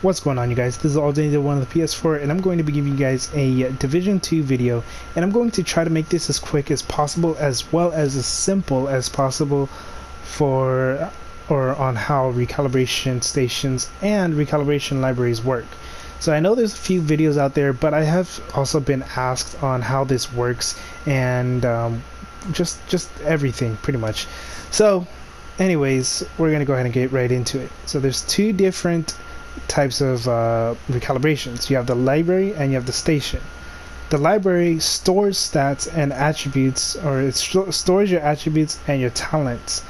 What's going on, you guys? This is All1 of the PS4, and I'm going to be giving you guys a Division 2 video, and I'm going to try to make this as quick as possible, as well as simple as possible on how recalibration stations and recalibration libraries work. So I know there's a few videos out there, but I have also been asked on how this works and just everything pretty much. So anyways, we're gonna go ahead and get right into it. So there's two different types of recalibrations. You have the library and you have the station. The library stores stats and attributes, or it stores your attributes and your talents,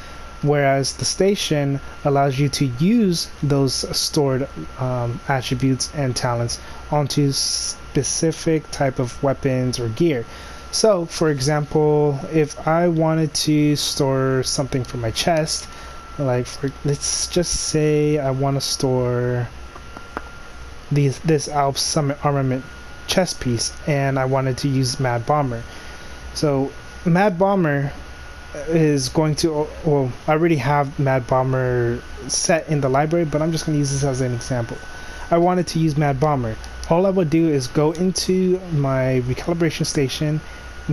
whereas the station allows you to use those stored attributes and talents onto specific type of weapons or gear. So for example, if I wanted to store something for my chest, like let's just say I want to store this Alps Summit Armament chest piece, and I wanted to use Mad Bomber. So Mad Bomber is going to, well, I already have Mad Bomber set in the library, but I'm just going to use this as an example. I wanted to use Mad Bomber. All I would do is go into my recalibration station,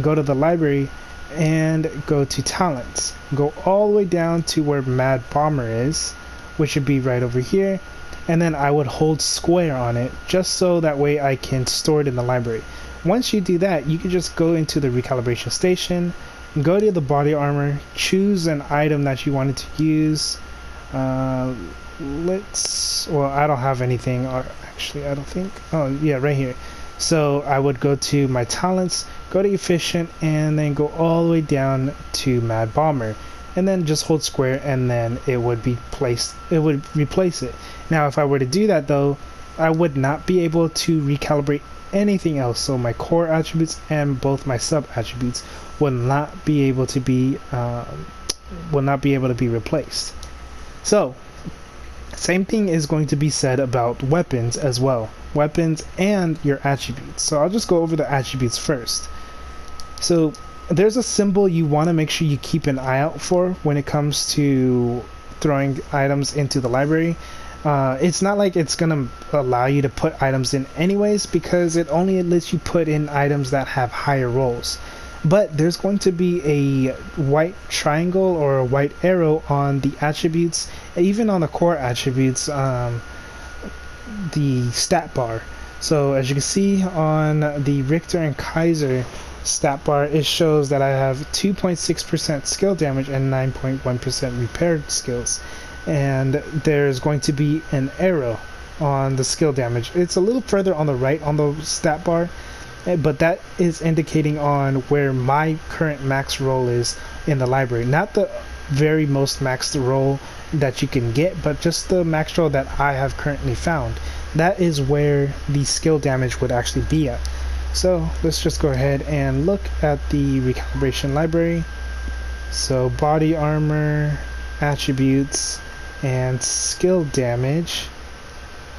go to the library, and go to talents. Go all the way down to where Mad Bomber is, which would be right over here, and then I would hold square on it just so that way I can store it in the library. Once you do that, you can just go into the recalibration station, go to the body armor, choose an item that you wanted to use. Well, I don't have anything, or actually I don't think, oh yeah, right here. So I would go to my talents, go to efficient, and then go all the way down to Mad Bomber, and then just hold square, and then it would be placed, it would replace it. Now if I were to do that though, I would not be able to recalibrate anything else. So my core attributes and both my sub attributes will not be able to be replaced. So same thing is going to be said about weapons as well. Weapons and your attributes. So I'll just go over the attributes first. So there's a symbol you want to make sure you keep an eye out for when it comes to throwing items into the library. It's not like it's gonna allow you to put items in anyways, because it only lets you put in items that have higher rolls. But there's going to be a white triangle or a white arrow on the attributes, even on the core attributes, the stat bar. So as you can see on the Richter and Kaiser stat bar, it shows that I have 2.6% skill damage and 9.1% repair skills. And there's going to be an arrow on the skill damage. It's a little further on the right on the stat bar, but that is indicating on where my current max roll is in the library. Not the very most maxed roll that you can get, but just the max roll that I have currently found. That is where the skill damage would actually be at. So let's just go ahead and look at the recalibration library. So body armor, attributes, and skill damage.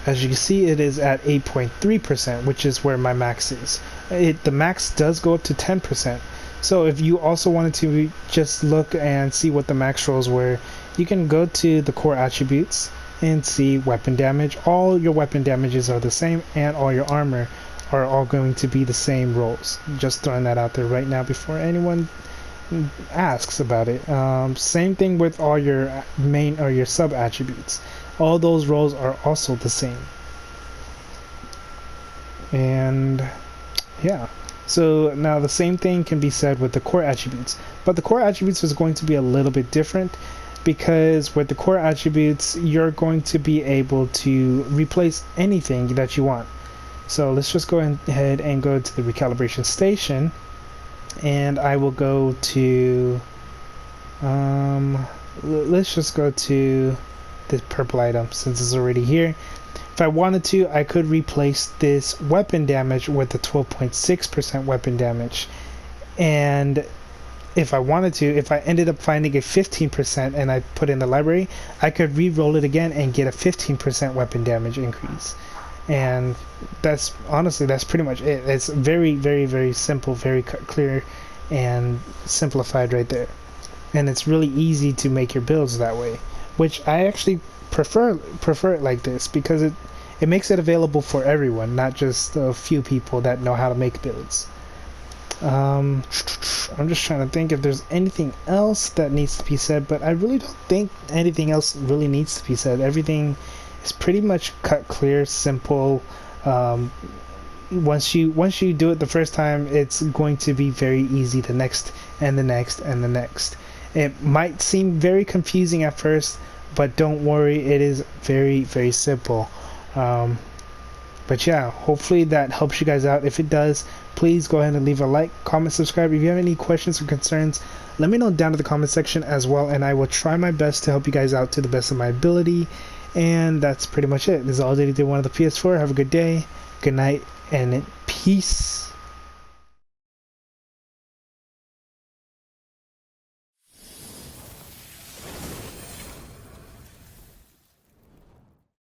As you can see, it is at 8.3%, which is where my max is. The max does go up to 10%. So if you also wanted to just look and see what the max rolls were, you can go to the core attributes and see weapon damage. All your weapon damages are the same, and all your armor are all going to be the same rolls. Just throwing that out there right now before anyone asks about it. Same thing with all your main or your sub attributes. All those rolls are also the same. And yeah, so now the same thing can be said with the core attributes, but the core attributes is going to be a little bit different, because with the core attributes you're going to be able to replace anything that you want. So let's just go ahead and go to the recalibration station, and I will go to let's just go to this purple item since it's already here. If I wanted to, I could replace this weapon damage with the 12.6% weapon damage, and if I wanted to, if I ended up finding a 15% and I put in the library, I could re-roll it again and get a 15% weapon damage increase. And that's honestly, that's pretty much it. It's very, very, very simple, very clear and simplified right there. And it's really easy to make your builds that way, which I actually prefer it like this, because it it makes it available for everyone, not just a few people that know how to make builds. I'm just trying to think if there's anything else that needs to be said, but I really don't think anything else really needs to be said. Everything is pretty much cut clear, simple. Once you do it the first time, it's going to be very easy the next and the next and the next. It might seem very confusing at first, but don't worry, it is very, very simple. But yeah, hopefully that helps you guys out. If it does, please go ahead and leave a like, comment, subscribe. If you have any questions or concerns, let me know down in the comment section as well, and I will try my best to help you guys out to the best of my ability. And that's pretty much it. This is all day to do one of the PS4. Have a good day, good night, and peace.